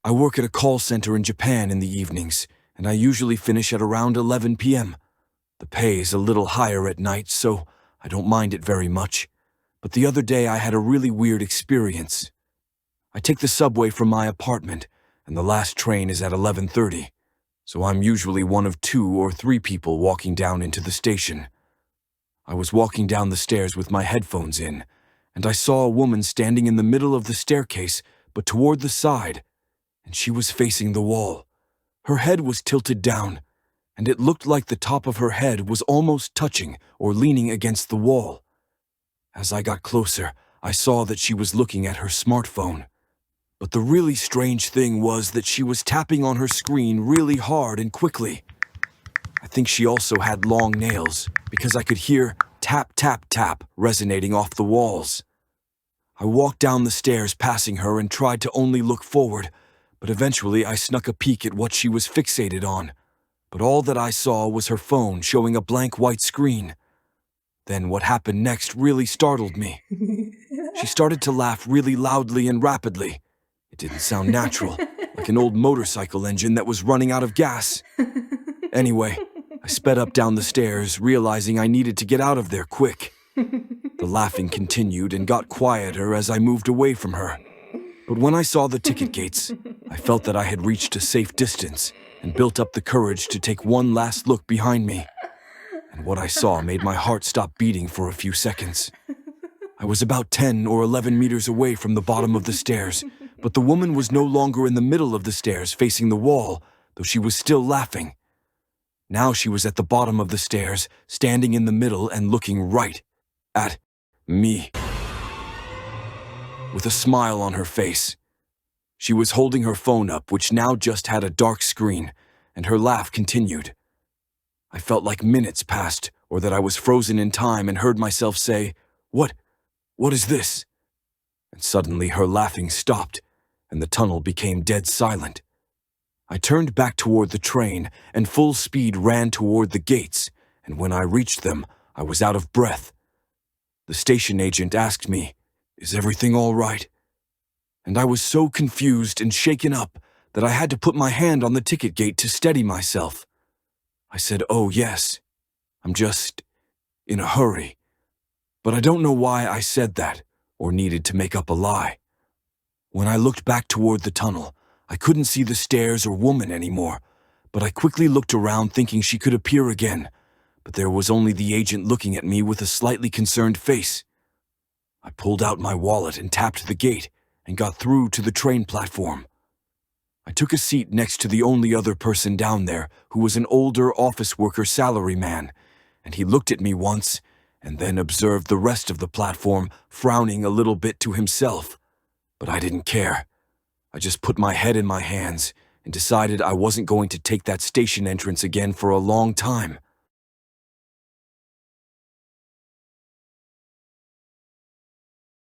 I work at a call center in Japan in the evenings, and I usually finish at around 11 p.m. The pay is a little higher at night, so I don't mind it very much. But the other day I had a really weird experience. I take the subway from my apartment, and the last train is at 11:30, so I'm usually one of 2 or 3 people walking down into the station. I was walking down the stairs with my headphones in, and I saw a woman standing in the middle of the staircase, but toward the side, and she was facing the wall. Her head was tilted down, and it looked like the top of her head was almost touching or leaning against the wall. As I got closer, I saw that she was looking at her smartphone. But the really strange thing was that she was tapping on her screen really hard and quickly. I think she also had long nails, because I could hear tap, tap, tap resonating off the walls. I walked down the stairs passing her and tried to only look forward, but eventually I snuck a peek at what she was fixated on. But all that I saw was her phone showing a blank white screen. Then what happened next really startled me. She started to laugh really loudly and rapidly. It didn't sound natural, like an old motorcycle engine that was running out of gas. Anyway, I sped up down the stairs, realizing I needed to get out of there quick. The laughing continued and got quieter as I moved away from her. But when I saw the ticket gates, I felt that I had reached a safe distance and built up the courage to take one last look behind me. And what I saw made my heart stop beating for a few seconds. I was about 10 or 11 meters away from the bottom of the stairs, but the woman was no longer in the middle of the stairs facing the wall, though she was still laughing. Now she was at the bottom of the stairs, standing in the middle and looking right at me, with a smile on her face. She was holding her phone up, which now just had a dark screen, and her laugh continued. I felt like minutes passed, or that I was frozen in time, and heard myself say, What is this?" And suddenly her laughing stopped, and the tunnel became dead silent. I turned back toward the train and full speed ran toward the gates, and when I reached them, I was out of breath. The station agent asked me, "Is everything all right?" And I was so confused and shaken up that I had to put my hand on the ticket gate to steady myself. I said, "Oh yes, I'm just in a hurry." But I don't know why I said that or needed to make up a lie. When I looked back toward the tunnel, I couldn't see the stairs or woman anymore, but I quickly looked around thinking she could appear again, but there was only the agent looking at me with a slightly concerned face. I pulled out my wallet and tapped the gate and got through to the train platform. I took a seat next to the only other person down there, who was an older office worker salaryman, and he looked at me once and then observed the rest of the platform, frowning a little bit to himself. But I didn't care. I just put my head in my hands and decided I wasn't going to take that station entrance again for a long time.